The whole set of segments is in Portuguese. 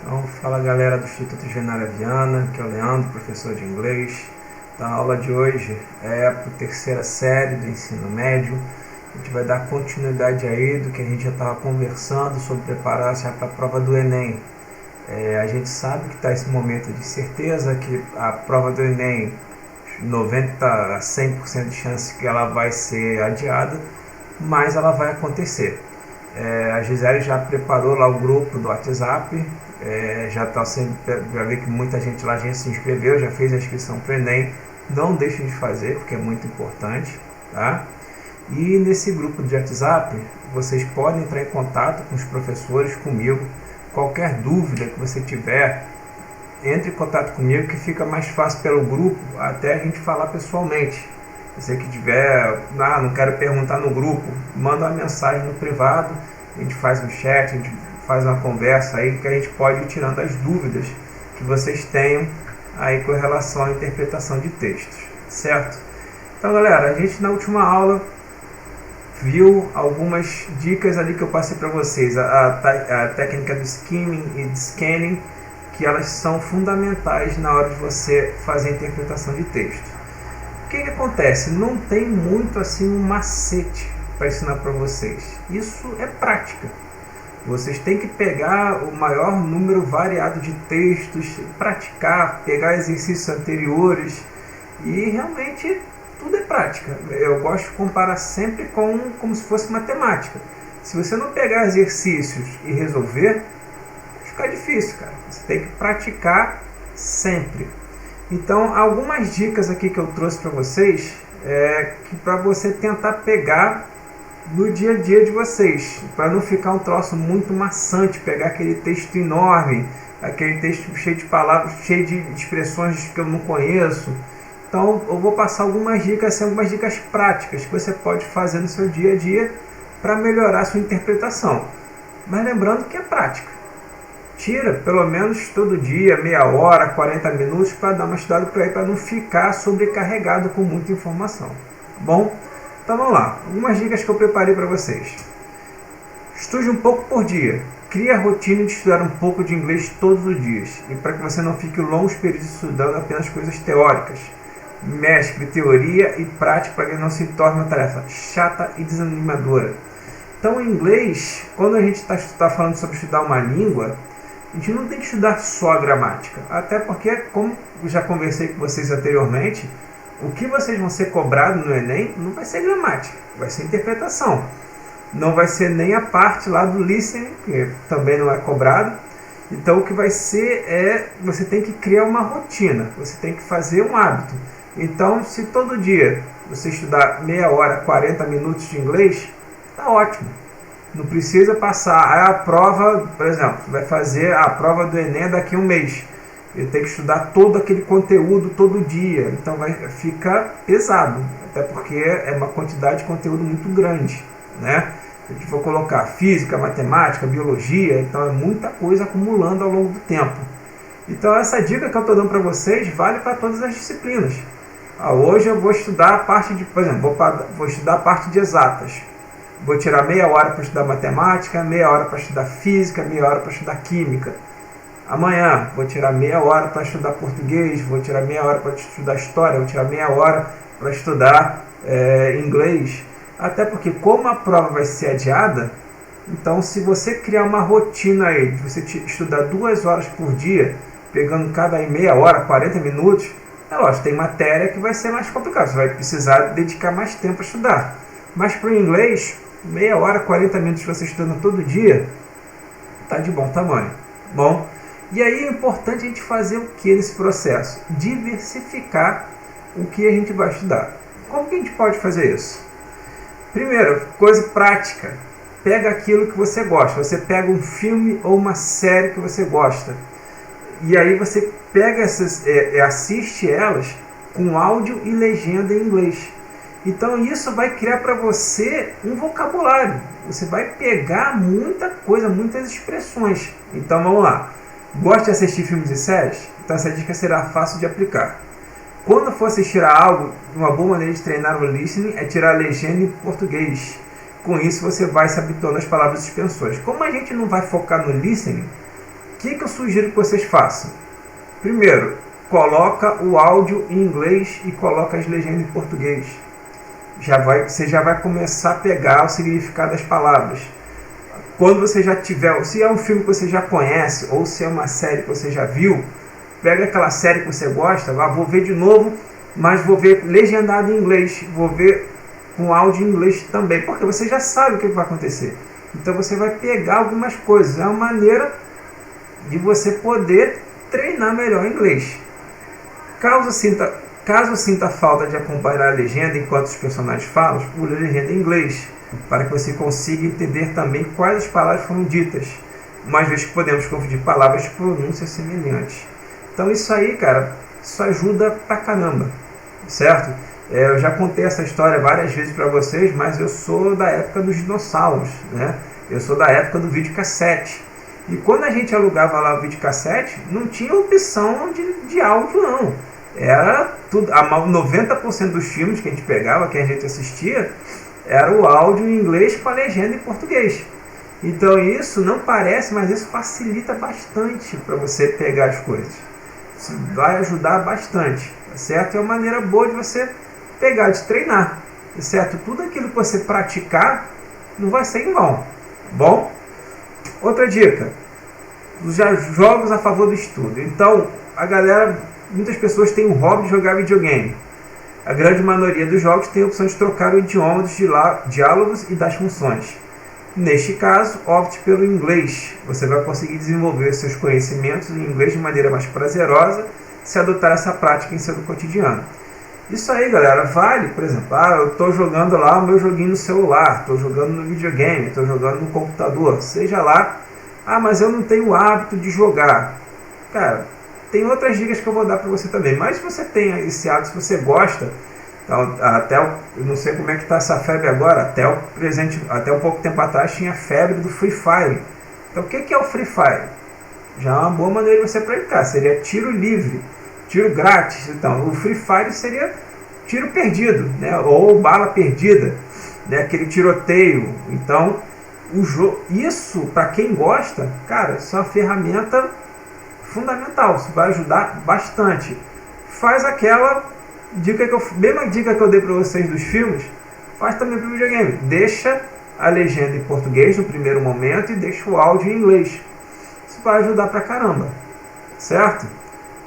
Então, fala galera do Instituto Genara Viana, que é o Leandro, professor de inglês. Então, a aula de hoje é para a terceira série do ensino médio. A gente vai dar continuidade aí do que a gente já estava conversando sobre preparar-se para a prova do Enem. A gente sabe que está esse momento de certeza que a prova do Enem, 90 a 100% de chance que ela vai ser adiada, mas ela vai acontecer. A Gisele já preparou lá o grupo do WhatsApp, já vê que muita gente lá já se inscreveu, já fez a inscrição para o Enem. Não deixem de fazer, porque é muito importante, tá? E nesse grupo de WhatsApp, vocês podem entrar em contato com os professores, comigo. Qualquer dúvida que você tiver, entre em contato comigo, que fica mais fácil pelo grupo até a gente falar pessoalmente. Se você que tiver, não quero perguntar no grupo, manda uma mensagem no privado, a gente faz um chat, a gente faz uma conversa aí que a gente pode ir tirando as dúvidas que vocês tenham aí com relação à interpretação de textos, certo? Então galera, a gente na última aula viu algumas dicas ali que eu passei para vocês, a técnica do skimming e do scanning, que elas são fundamentais na hora de você fazer a interpretação de texto. O que acontece? Não tem muito assim um macete para ensinar para vocês. Isso é prática. Vocês têm que pegar o maior número variado de textos, praticar, pegar exercícios anteriores e realmente tudo é prática. Eu gosto de comparar sempre como se fosse matemática. Se você não pegar exercícios e resolver, fica difícil, cara. Você tem que praticar sempre. Então, algumas dicas aqui que eu trouxe para vocês para você tentar pegar no dia a dia de vocês, para não ficar um troço muito maçante, pegar aquele texto enorme, aquele texto cheio de palavras, cheio de expressões que eu não conheço. Então, eu vou passar algumas dicas práticas que você pode fazer no seu dia a dia para melhorar a sua interpretação. Mas lembrando que é prática. Tira pelo menos todo dia, meia hora, 40 minutos para dar uma estudada por aí, para não ficar sobrecarregado com muita informação. Bom, então vamos lá. Algumas dicas que eu preparei para vocês. Estude um pouco por dia. Crie a rotina de estudar um pouco de inglês todos os dias. E para que você não fique longos períodos estudando apenas coisas teóricas. Mescle teoria e prática para que não se torne uma tarefa chata e desanimadora. Então, em inglês, quando a gente está falando sobre estudar uma língua, a gente não tem que estudar só a gramática. Até porque, como já conversei com vocês anteriormente, o que vocês vão ser cobrados no Enem não vai ser gramática, vai ser interpretação. Não vai ser nem a parte lá do listening, que também não é cobrado. Então, o que vai ser você tem que criar uma rotina, você tem que fazer um hábito. Então, se todo dia você estudar meia hora, 40 minutos de inglês, está ótimo. Não precisa passar a prova, por exemplo, vai fazer a prova do Enem daqui a um mês. Ele tem que estudar todo aquele conteúdo todo dia, então vai ficar pesado, até porque é uma quantidade de conteúdo muito grande, né? Se a gente for colocar física, matemática, biologia, então é muita coisa acumulando ao longo do tempo. Então essa dica que eu estou dando para vocês vale para todas as disciplinas. Hoje eu vou estudar a parte de, por exemplo, vou estudar a parte de exatas. Vou tirar meia hora para estudar matemática, meia hora para estudar física, meia hora para estudar química. Amanhã vou tirar meia hora para estudar português, vou tirar meia hora para estudar história, vou tirar meia hora para estudar inglês. Até porque como a prova vai ser adiada, então se você criar uma rotina aí, de você estudar 2 horas por dia, pegando cada meia hora, 40 minutos, lógico, tem matéria que vai ser mais complicado, você vai precisar dedicar mais tempo para estudar. Mas para o inglês, meia hora, 40 minutos você estudando todo dia, tá de bom tamanho. Bom, e aí é importante a gente fazer o que nesse processo? Diversificar o que a gente vai estudar. Como que a gente pode fazer isso? Primeiro, coisa prática. Pega aquilo que você gosta. Você pega um filme ou uma série que você gosta. E aí você pega assiste elas com áudio e legenda em inglês. Então isso vai criar para você um vocabulário. Você vai pegar muita coisa, muitas expressões. Então vamos lá. Gosta de assistir filmes e séries? Então essa dica será fácil de aplicar. Quando for assistir a algo, uma boa maneira de treinar o listening é tirar a legenda em português. Com isso você vai se habituando às palavras e expressões. Como a gente não vai focar no listening, que eu sugiro que vocês façam? Primeiro, coloca o áudio em inglês e coloca as legendas em português. Você já vai começar a pegar o significado das palavras. Quando você já tiver, se é um filme que você já conhece, ou se é uma série que você já viu, pega aquela série que você gosta, vou ver de novo, mas vou ver legendado em inglês, vou ver com áudio em inglês também, porque você já sabe o que vai acontecer. Então você vai pegar algumas coisas, é uma maneira de você poder treinar melhor inglês. Caso sinta falta de acompanhar a legenda enquanto os personagens falam, pule a legenda em inglês, para que você consiga entender também quais as palavras foram ditas, uma vez que podemos confundir palavras de pronúncias semelhantes. Então isso aí, cara, isso ajuda pra caramba, certo? Eu já contei essa história várias vezes para vocês, mas eu sou da época dos dinossauros, né? Eu sou da época do videocassete. E quando a gente alugava lá o videocassete, não tinha opção de áudio, não. Era tudo, 90% dos filmes que a gente pegava, que a gente assistia, era o áudio em inglês com a legenda em português. Então isso não parece, mas isso facilita bastante para você pegar as coisas. Isso vai ajudar bastante, certo? É uma maneira boa de você pegar, de treinar, certo? Tudo aquilo que você praticar não vai ser em vão. Bom, outra dica, os jogos a favor do estudo. Então, muitas pessoas têm o hobby de jogar videogame. A grande maioria dos jogos tem a opção de trocar o idioma dos diálogos e das funções. Neste caso, opte pelo inglês. Você vai conseguir desenvolver seus conhecimentos em inglês de maneira mais prazerosa se adotar essa prática em seu cotidiano. Isso aí, galera, vale, por exemplo, eu estou jogando lá o meu joguinho no celular, estou jogando no videogame, estou jogando no computador, seja lá, mas eu não tenho o hábito de jogar. Cara, tem outras dicas que eu vou dar para você também, mas se você tem esse hábito, se você gosta, então, eu não sei como é que está essa febre agora, até um pouco tempo atrás tinha a febre do Free Fire. Então o que é o Free Fire? Já é uma boa maneira de você praticar, seria tiro livre, tiro grátis. Então o Free Fire seria tiro perdido, né? Ou bala perdida, né? Aquele tiroteio. Então isso, para quem gosta, cara, isso é uma ferramenta fundamental, isso vai ajudar bastante. Faz aquela mesma dica que eu dei para vocês dos filmes, faz também para o videogame. Deixa a legenda em português no primeiro momento e deixa o áudio em inglês. Isso vai ajudar pra caramba, certo?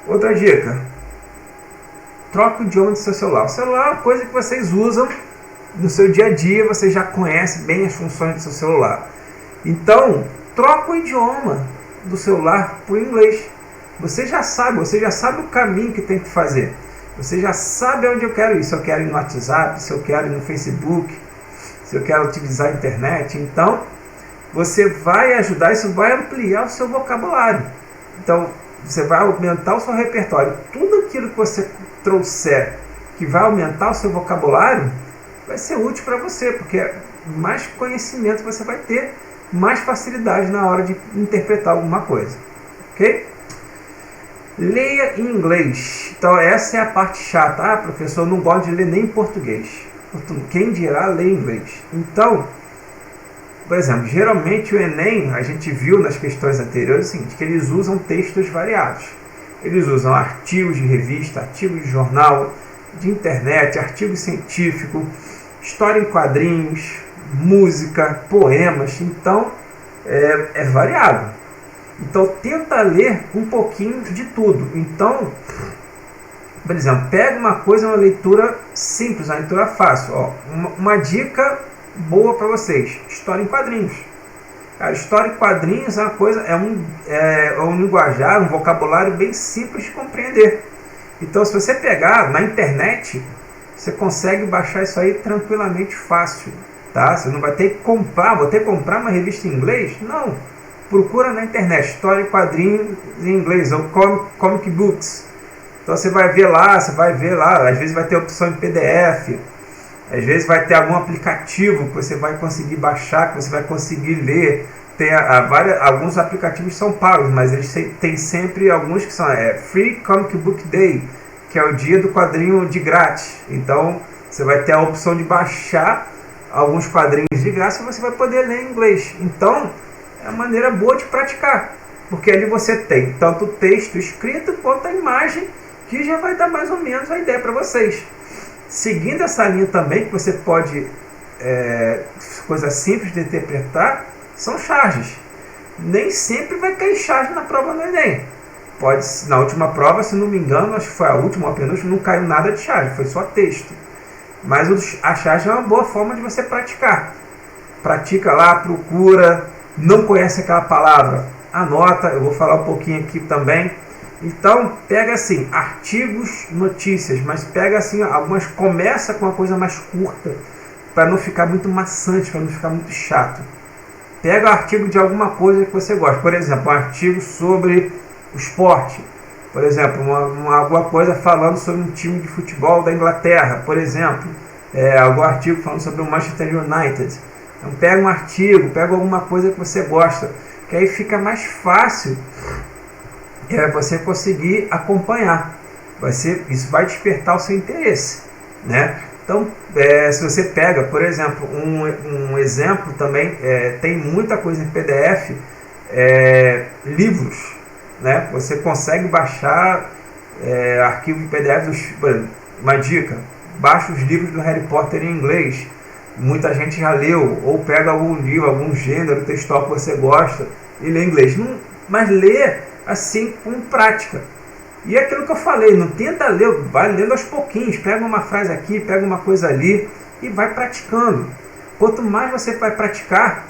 Outra dica, troca o idioma do seu celular. O celular é uma coisa que vocês usam no seu dia a dia, você já conhece bem as funções do seu celular. Então, troca o idioma do celular por inglês. Você já sabe o caminho que tem que fazer. Você já sabe onde eu quero ir. Se eu quero ir no WhatsApp, se eu quero ir no Facebook, se eu quero utilizar a internet. Então, você vai ajudar, isso vai ampliar o seu vocabulário. Então, você vai aumentar o seu repertório. Tudo aquilo que você trouxer que vai aumentar o seu vocabulário vai ser útil para você, porque mais conhecimento você vai ter, mais facilidade na hora de interpretar alguma coisa. Ok? Leia em inglês. Então essa é a parte chata. Professor, eu não gosto de ler nem em português. Quem dirá ler em inglês? Então, por exemplo, geralmente o Enem, a gente viu nas questões anteriores o seguinte, que eles usam textos variados. Eles usam artigos de revista, artigos de jornal, de internet, artigos científicos, história em quadrinhos, música, poemas. Então, é variado. Então, tenta ler um pouquinho de tudo. Então, por exemplo, pega uma coisa, uma leitura simples, uma leitura fácil. Uma dica boa para vocês: história em quadrinhos. A história em quadrinhos é uma coisa, é um linguajar, um vocabulário bem simples de compreender. Então, se você pegar na internet, você consegue baixar isso aí tranquilamente fácil. Tá? Você não vai ter que comprar, vou ter que comprar uma revista em inglês? Não. Procura na internet, história em quadrinhos em inglês, ou comic books. Então você vai ver lá, às vezes vai ter opção em PDF, às vezes vai ter algum aplicativo que você vai conseguir baixar, que você vai conseguir ler. Tem alguns aplicativos são pagos, mas eles têm sempre alguns que são Free Comic Book Day, que é o dia do quadrinho de grátis. Então você vai ter a opção de baixar alguns quadrinhos de graça e você vai poder ler em inglês. Então é uma maneira boa de praticar. porque ali você tem tanto o texto escrito quanto a imagem, que já vai dar mais ou menos a ideia para vocês. Seguindo essa linha também, que você pode, coisa simples de interpretar, são charges. Nem sempre vai cair charge na prova do Enem. Na última prova, se não me engano, acho que foi a última ou a penúltima, não caiu nada de charge, foi só texto. Mas a charge é uma boa forma de você praticar. Pratica lá, procura, não conhece aquela palavra, anota, eu vou falar um pouquinho aqui também. Então, pega assim, artigos, notícias, mas pega assim, algumas, começa com uma coisa mais curta, para não ficar muito maçante, para não ficar muito chato. Pega o artigo de alguma coisa que você gosta, por exemplo, um artigo sobre o esporte, por exemplo, alguma coisa falando sobre um time de futebol da Inglaterra, por exemplo, algum artigo falando sobre o Manchester United. Então pega um artigo, pega alguma coisa que você gosta, que aí fica mais fácil você conseguir acompanhar. Isso vai despertar o seu interesse, né? Então, se você pega, por exemplo, um exemplo também, tem muita coisa em PDF, livros, né? Você consegue baixar arquivo em PDF, uma dica, baixa os livros do Harry Potter em inglês, muita gente já leu, ou pega algum livro, algum gênero textual que você gosta e lê em inglês, mas lê assim com prática. E é aquilo que eu falei, não tenta ler, vai lendo aos pouquinhos, pega uma frase aqui, pega uma coisa ali e vai praticando. Quanto mais você vai praticar,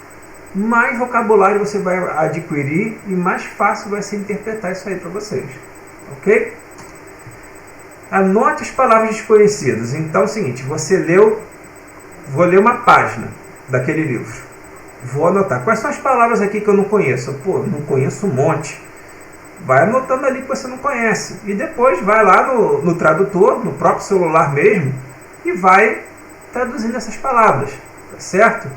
mais vocabulário você vai adquirir e mais fácil vai ser interpretar isso aí para vocês. Ok? Anote as palavras desconhecidas. Então é o seguinte, vou ler uma página daquele livro. Vou anotar. Quais são as palavras aqui que eu não conheço? Não conheço um monte. Vai anotando ali que você não conhece. E depois vai lá no tradutor, no próprio celular mesmo, e vai traduzindo essas palavras. Tá certo?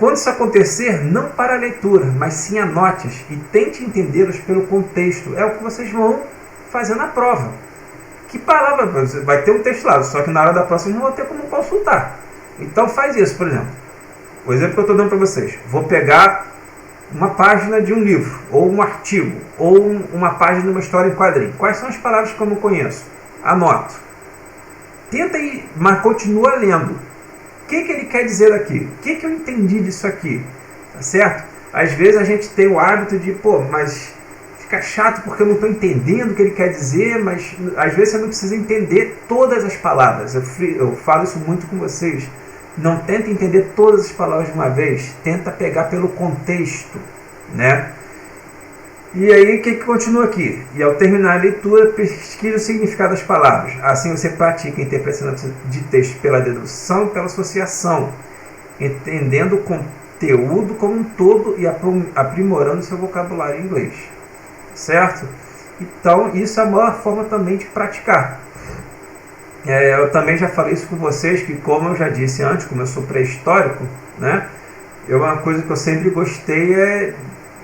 Quando isso acontecer, não para a leitura, mas sim anote-as e tente entendê-las pelo contexto. É o que vocês vão fazer na prova. Que palavra? Vai ter um texto lá, só que na hora da prova vocês não vão ter como consultar. Então faz isso, por exemplo. O exemplo que eu estou dando para vocês. Vou pegar uma página de um livro, ou um artigo, ou uma página de uma história em quadrinho. Quais são as palavras que eu não conheço? Anoto. Tenta ir, mas continua lendo. O que ele quer dizer aqui? O que eu entendi disso aqui? Tá certo? Às vezes a gente tem o hábito de, mas fica chato porque eu não estou entendendo o que ele quer dizer, mas às vezes você não precisa entender todas as palavras. Eu falo isso muito com vocês. Não tenta entender todas as palavras de uma vez, tenta pegar pelo contexto, né? E aí o que continua aqui? E ao terminar a leitura, pesquise o significado das palavras. Assim você pratica a interpretação de texto pela dedução e pela associação, entendendo o conteúdo como um todo e aprimorando seu vocabulário em inglês. Certo? Então isso é a maior forma também de praticar. Eu também já falei isso com vocês, que como eu já disse antes, como eu sou pré-histórico, né? Uma coisa que eu sempre gostei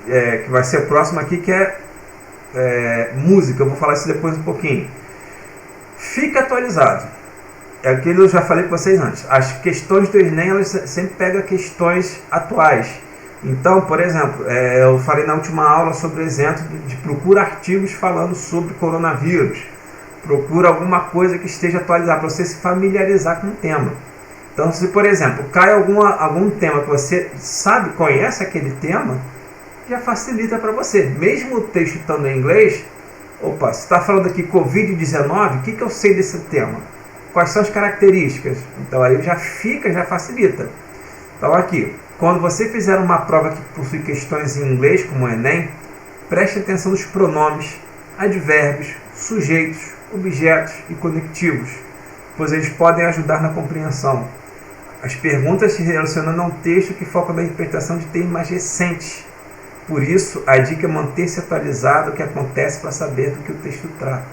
que vai ser o próximo aqui, que é música. Eu vou falar isso depois um pouquinho. Fique atualizado. É aquilo que eu já falei com vocês antes. As questões do Enem, elas sempre pegam questões atuais. Então, por exemplo, eu falei na última aula sobre o exemplo de procura artigos falando sobre coronavírus. Procura alguma coisa que esteja atualizada para você se familiarizar com o tema. Então, se por exemplo cai algum tema que você sabe, conhece aquele tema, já facilita para você. Mesmo o texto estando em inglês, se está falando aqui Covid-19, o que eu sei desse tema? Quais são as características? Então aí já facilita. Então aqui, quando você fizer uma prova que possui questões em inglês, como o Enem, preste atenção nos pronomes, advérbios, sujeitos, objetos e conectivos, pois eles podem ajudar na compreensão. As perguntas se relacionam a um texto que foca na interpretação de termos mais recentes. Por isso, a dica é manter-se atualizado o que acontece para saber do que o texto trata.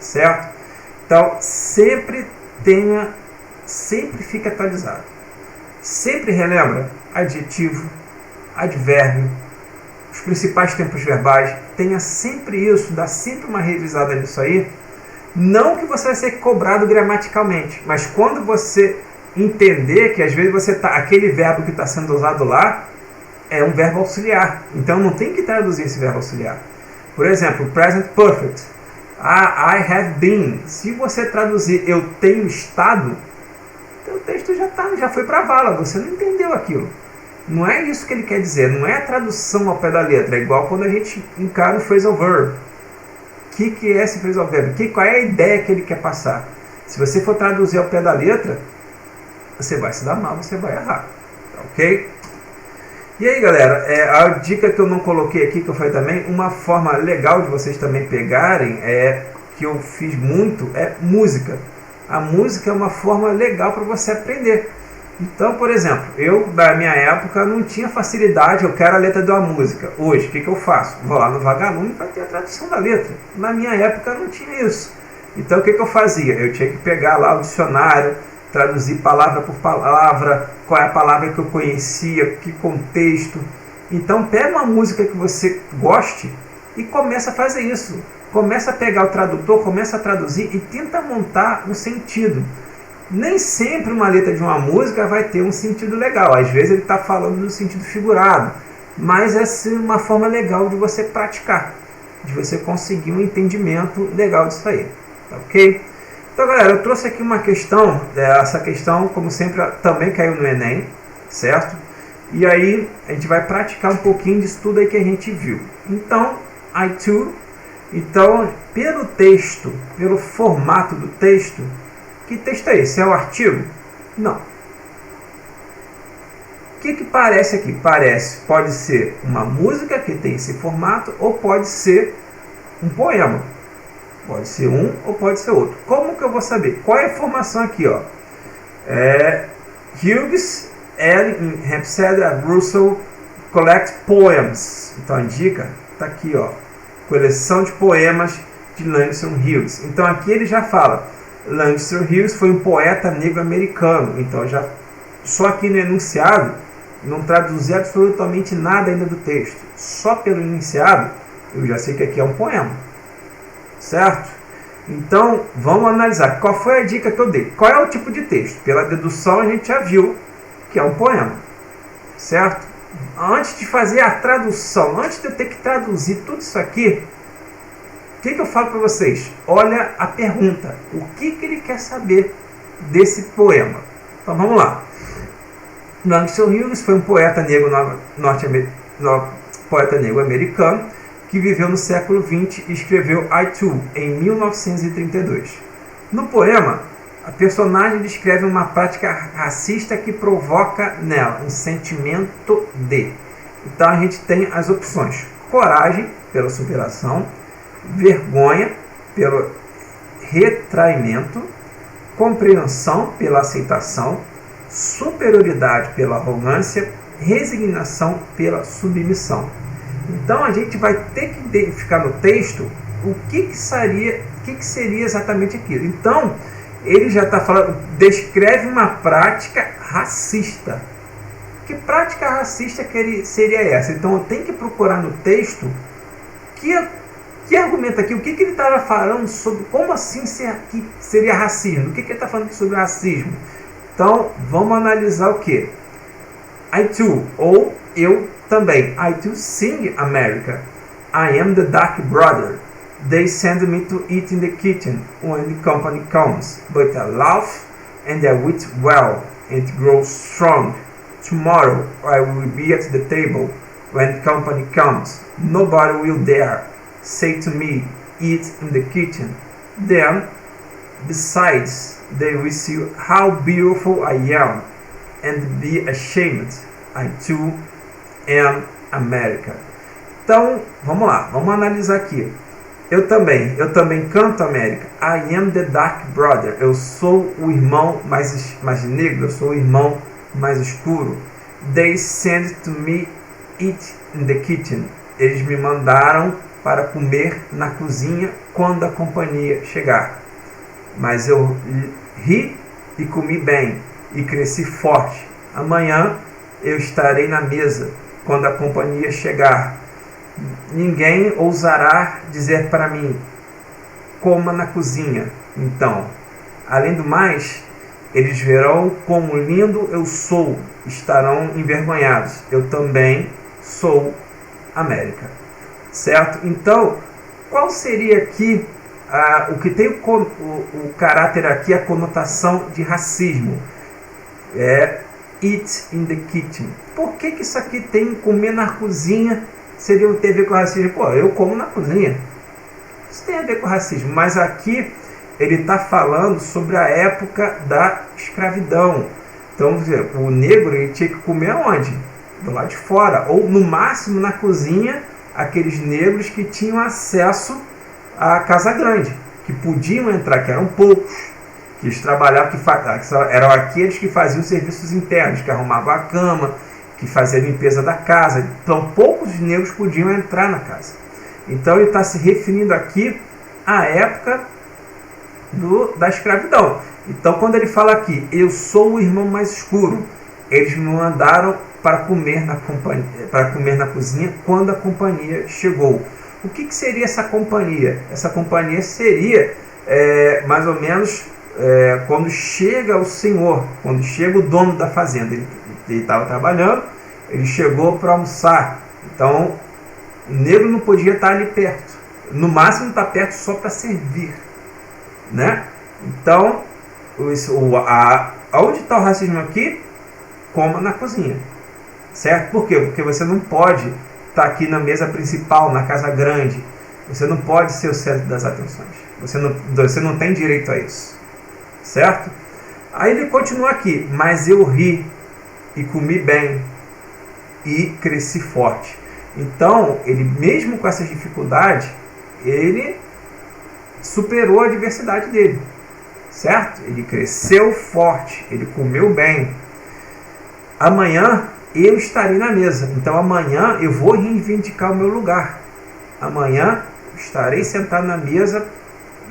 Certo? Então, sempre fique atualizado. Sempre relembra adjetivo, advérbio, os principais tempos verbais. Tenha sempre isso, dá sempre uma revisada nisso aí. Não que você vai ser cobrado gramaticalmente, mas quando você entender que às vezes aquele verbo que está sendo usado lá, é um verbo auxiliar. Então não tem que traduzir esse verbo auxiliar. Por exemplo, present perfect. I have been. Se você traduzir eu tenho estado, então o texto já foi para a vala. Você não entendeu aquilo. Não é isso que ele quer dizer. Não é a tradução ao pé da letra. É igual quando a gente encara o phrasal verb. O que é esse phrasal verb? Qual é a ideia que ele quer passar? Se você for traduzir ao pé da letra, você vai se dar mal, você vai errar. Ok? E aí, galera, a dica que eu não coloquei aqui, que eu falei também, uma forma legal de vocês também pegarem, que eu fiz muito, é música. A música é uma forma legal para você aprender. Então, por exemplo, eu, na minha época, não tinha facilidade, eu quero a letra de uma música. Hoje, o que eu faço? Vou lá no Vagalume para ter a tradução da letra. Na minha época, não tinha isso. Então, o que eu fazia? Eu tinha que pegar lá o dicionário, traduzir palavra por palavra, qual é a palavra que eu conhecia, que contexto. Então pega uma música que você goste e começa a fazer isso. Começa a pegar o tradutor, começa a traduzir e tenta montar um sentido. Nem sempre uma letra de uma música vai ter um sentido legal. Às vezes ele está falando no sentido figurado. Mas essa é uma forma legal de você praticar, de você conseguir um entendimento legal disso aí. Tá ok? Então, galera, eu trouxe aqui uma questão, essa questão, como sempre, também caiu no Enem, certo? E aí, a gente vai praticar um pouquinho disso tudo aí que a gente viu. Então, I too, então, pelo texto, pelo formato do texto, que texto é esse? É o artigo? Não. O que parece aqui? Pode ser uma música que tem esse formato, ou pode ser um poema. Pode ser um ou pode ser outro. Como que eu vou saber? Qual é a informação aqui? Ó? Hughes, L. Hempstead, Russell Collect Poems. Então a dica está aqui, ó. Coleção de poemas de Langston Hughes. Então aqui ele já fala, Langston Hughes foi um poeta negro americano. Então já só aqui no enunciado não traduzi absolutamente nada ainda do texto. Só pelo enunciado eu já sei que aqui é um poema. Certo? Então, vamos analisar. Qual foi a dica que eu dei? Qual é o tipo de texto? Pela dedução, a gente já viu que é um poema. Certo? Antes de fazer a tradução, antes de eu ter que traduzir tudo isso aqui, o que eu falo para vocês? Olha a pergunta. O que ele quer saber desse poema? Então, vamos lá. Langston Hughes foi um poeta negro americano que viveu no século XX e escreveu I Too, em 1932. No poema, a personagem descreve uma prática racista que provoca nela um sentimento de. Então a gente tem as opções: coragem, pela superação; vergonha, pelo retraimento; compreensão, pela aceitação; superioridade, pela arrogância; resignação, pela submissão. Então a gente vai ter que identificar no texto o que seria exatamente aquilo. Então ele já está falando, descreve uma prática racista. Que prática racista seria essa? Então eu tenho que procurar no texto que argumenta aqui, o que ele estava falando sobre, como assim seria racismo? O que ele está falando sobre racismo? Então vamos analisar o que? I too, ou eu também. I too sing America. I am the dark brother. They send me to eat in the kitchen when the company comes. But I laugh and I wit well and grow strong. Tomorrow I will be at the table when company comes. Nobody will dare say to me, eat in the kitchen. Then, besides, they will see how beautiful I am and be ashamed. I too am America. Então, vamos lá, vamos analisar aqui. Eu também canto América. I am the dark brother. Eu sou o irmão mais negro, eu sou o irmão mais escuro. They send to me eat in the kitchen. Eles me mandaram para comer na cozinha quando a companhia chegar. Mas eu ri e comi bem e cresci forte. Amanhã eu estarei na mesa quando a companhia chegar. Ninguém ousará dizer para mim, coma na cozinha. Então, além do mais, eles verão como lindo eu sou, estarão envergonhados. Eu também sou América. Certo? Então, qual seria aqui o que tem o caráter aqui, a conotação de racismo? Eat in the kitchen. Por que isso aqui tem comer na cozinha? Seria ter a ver com racismo? Pô, eu como na cozinha. Isso tem a ver com racismo, mas aqui ele está falando sobre a época da escravidão. Então, o negro ele tinha que comer onde? Do lado de fora, ou no máximo na cozinha, aqueles negros que tinham acesso à casa grande, que podiam entrar, que eram poucos, que eles trabalhavam, eram aqueles que faziam serviços internos, que arrumavam a cama, que faziam a limpeza da casa. Então, poucos negros podiam entrar na casa. Então, ele está se referindo aqui à época da escravidão. Então, quando ele fala aqui, eu sou o irmão mais escuro, eles me mandaram para comer na cozinha quando a companhia chegou. O que seria essa companhia? Essa companhia seria mais ou menos quando chega o senhor, quando chega o dono da fazenda. Ele estava trabalhando, ele chegou para almoçar. Então, o negro não podia estar ali perto. No máximo está perto só para servir. Né? Então, onde está o racismo aqui? Coma na cozinha. Certo? Por quê? Porque você não pode estar aqui na mesa principal, na casa grande. Você não pode ser o centro das atenções. Você não tem direito a isso. Certo? Aí ele continua aqui. Mas eu ri e comi bem e cresci forte. Então, ele mesmo com essas dificuldades, ele superou a adversidade dele. Certo? Ele cresceu forte, ele comeu bem. Amanhã eu estarei na mesa. Então amanhã eu vou reivindicar o meu lugar. Amanhã estarei sentado na mesa.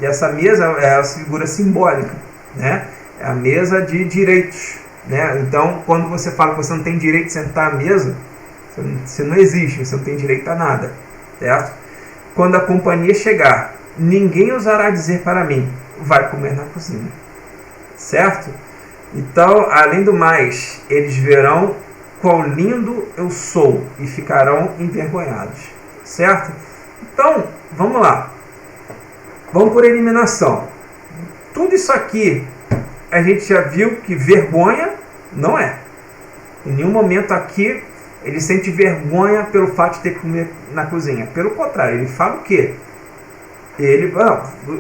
E essa mesa é a figura simbólica, né? É a mesa de direitos, né? Então, quando você fala que você não tem direito de sentar à mesa, você não existe, você não tem direito a nada, certo? Quando a companhia chegar, ninguém ousará dizer para mim, vai comer na cozinha, certo? Então, além do mais, eles verão quão lindo eu sou e ficarão envergonhados, certo? Então, vamos lá. Vamos por eliminação. Tudo isso aqui, a gente já viu que vergonha não é. Em nenhum momento aqui, ele sente vergonha pelo fato de ter que comer na cozinha. Pelo contrário, ele fala o quê?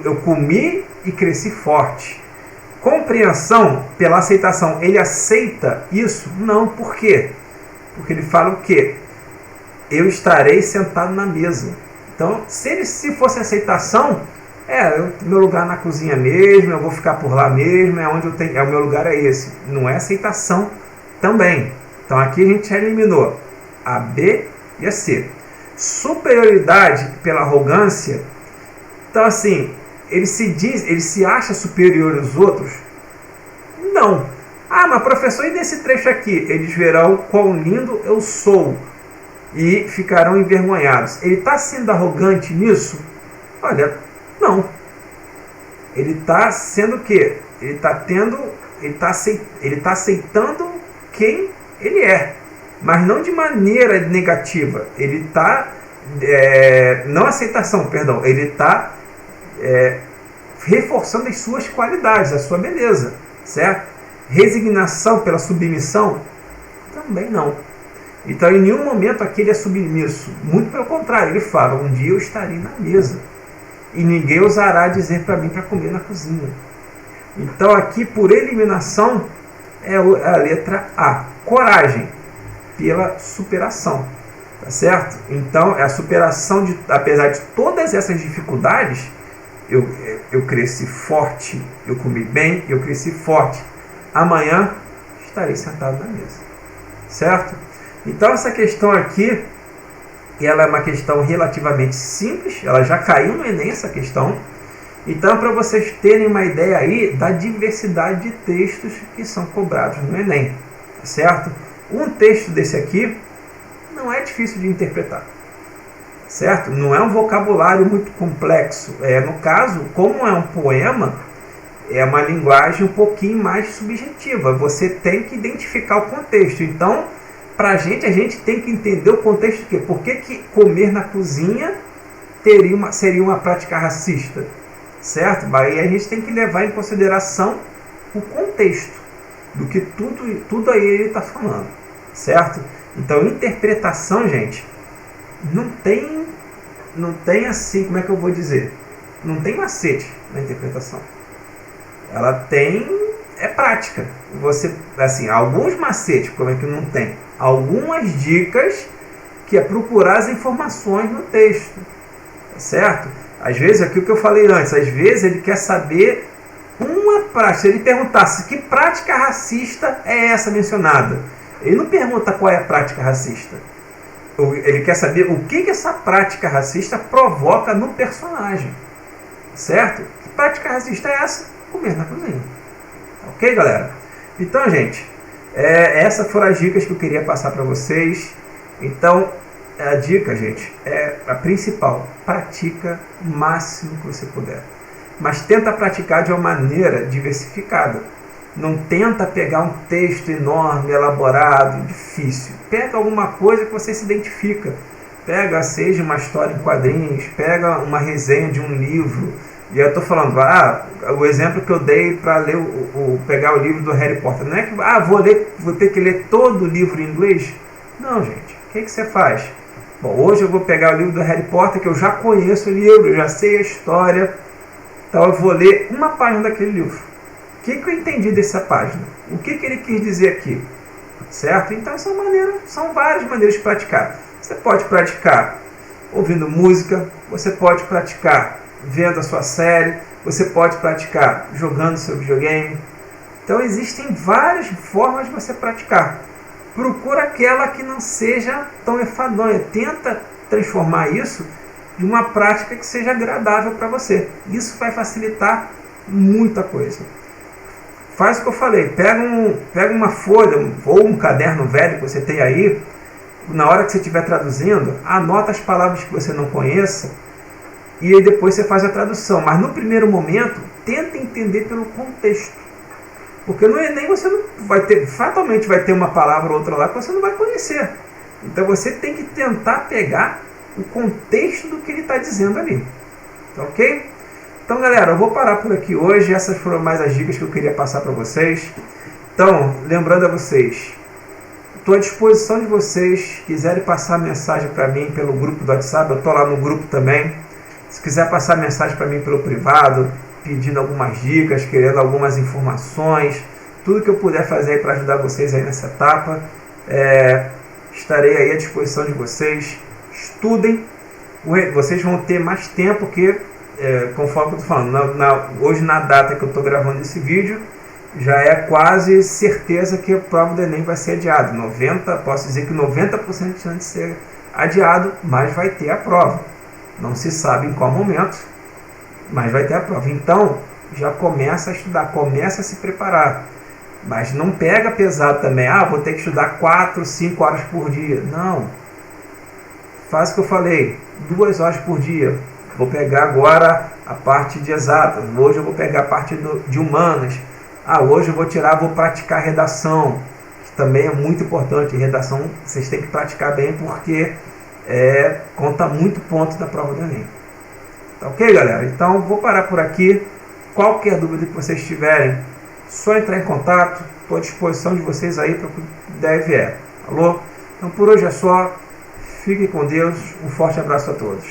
Eu comi e cresci forte. Compreensão pela aceitação. Ele aceita isso? Não. Por quê? Porque ele fala o quê? Eu estarei sentado na mesa. Então, se fosse aceitação, meu lugar na cozinha mesmo, eu vou ficar por lá mesmo, o meu lugar é esse. Não é aceitação também. Então, aqui a gente já eliminou a B e a C. Superioridade pela arrogância. Então, assim, ele se acha superior aos outros? Não. Mas professor, e desse trecho aqui? Eles verão quão lindo eu sou e ficarão envergonhados. Ele está sendo arrogante nisso? Olha, não. Ele está sendo o quê? Ele está aceitando quem ele é, mas não de maneira negativa. Ele está não aceitação, perdão. Ele está reforçando as suas qualidades, a sua beleza, certo? Resignação pela submissão? Também não. Então, em nenhum momento aqui ele é submisso. Muito pelo contrário, ele fala, um dia eu estarei na mesa e ninguém ousará dizer para mim para comer na cozinha. Então, aqui, por eliminação, é a letra A. Coragem pela superação. Tá certo? Então, é a superação apesar de todas essas dificuldades, eu cresci forte, eu comi bem, eu cresci forte. Amanhã estarei sentado na mesa. Certo? Então, essa questão aqui, ela é uma questão relativamente simples, ela já caiu no Enem, essa questão. Então, para vocês terem uma ideia aí da diversidade de textos que são cobrados no Enem. Certo? Um texto desse aqui não é difícil de interpretar. Certo? Não é um vocabulário muito complexo. No caso, como é um poema, é uma linguagem um pouquinho mais subjetiva. Você tem que identificar o contexto. Então, pra gente, a gente tem que entender o contexto. Por que comer na cozinha seria uma prática racista? Certo? Aí a gente tem que levar em consideração o contexto do que tudo aí ele está falando. Certo? Então, interpretação, gente, não tem assim, como é que eu vou dizer? Não tem macete na interpretação. Ela é prática. Você, assim, alguns macetes, como é que não tem? Algumas dicas que é procurar as informações no texto. Certo? Às vezes, aquilo que eu falei antes, às vezes ele quer saber uma prática. Se ele perguntasse que prática racista é essa mencionada, ele não pergunta qual é a prática racista. Ele quer saber o que essa prática racista provoca no personagem. Certo? Que prática racista é essa? Comer na cozinha. Ok, galera? Então, gente, essas foram as dicas que eu queria passar para vocês. Então, a dica, gente, é a principal. Pratica o máximo que você puder. Mas tenta praticar de uma maneira diversificada. Não tenta pegar um texto enorme, elaborado, difícil. Pega alguma coisa que você se identifica. Pega, seja uma história em quadrinhos, pega uma resenha de um livro. E eu estou falando, o exemplo que eu dei para ler pegar o livro do Harry Potter. Não é que vou ter que ler todo o livro em inglês. Não, gente. O que você faz? Bom, hoje eu vou pegar o livro do Harry Potter, que eu já conheço o livro, eu já sei a história. Então eu vou ler uma página daquele livro. O que eu entendi dessa página? O que ele quis dizer aqui? Certo? Então são várias maneiras de praticar. Você pode praticar ouvindo música, você pode praticar vendo a sua série, você pode praticar jogando seu videogame. Então existem várias formas de você praticar. Procura aquela que não seja tão enfadonha. Tenta transformar isso em uma prática que seja agradável para você. Isso vai facilitar muita coisa. Faz o que eu falei. Pega uma folha ou um caderno velho que você tem aí. Na hora que você estiver traduzindo, anota as palavras que você não conheça e aí depois você faz a tradução. Mas no primeiro momento, tenta entender pelo contexto. Porque no Enem você não vai ter, fatalmente vai ter uma palavra ou outra lá que você não vai conhecer. Então você tem que tentar pegar o contexto do que ele está dizendo ali. Tá ok? Então, galera, eu vou parar por aqui hoje. Essas foram mais as dicas que eu queria passar para vocês. Então, lembrando a vocês, estou à disposição de vocês. Quiserem passar mensagem para mim pelo grupo do WhatsApp, eu estou lá no grupo também. Se quiser passar mensagem para mim pelo privado, pedindo algumas dicas, querendo algumas informações, tudo que eu puder fazer para ajudar vocês aí nessa etapa, estarei aí à disposição de vocês. Estudem, vocês vão ter mais tempo que, conforme eu estou falando, hoje na data que eu estou gravando esse vídeo, já é quase certeza que a prova do Enem vai ser adiada. Posso dizer que 90% de chance de ser adiado, mas vai ter a prova. Não se sabe em qual momento, mas vai ter a prova. Então, já começa a estudar, começa a se preparar. Mas não pega pesado também. Vou ter que estudar 4, 5 horas por dia. Não. Faz o que eu falei, 2 horas por dia. Vou pegar agora a parte de exatas. Hoje eu vou pegar a parte de humanas. Hoje eu vou praticar redação, que também é muito importante. Redação vocês têm que praticar bem, porque conta muito ponto da prova do Enem. Tá ok, galera? Então, vou parar por aqui. Qualquer dúvida que vocês tiverem, só entrar em contato. Estou à disposição de vocês aí para o que der e vier. Alô? Então, por hoje é só. Fiquem com Deus. Um forte abraço a todos.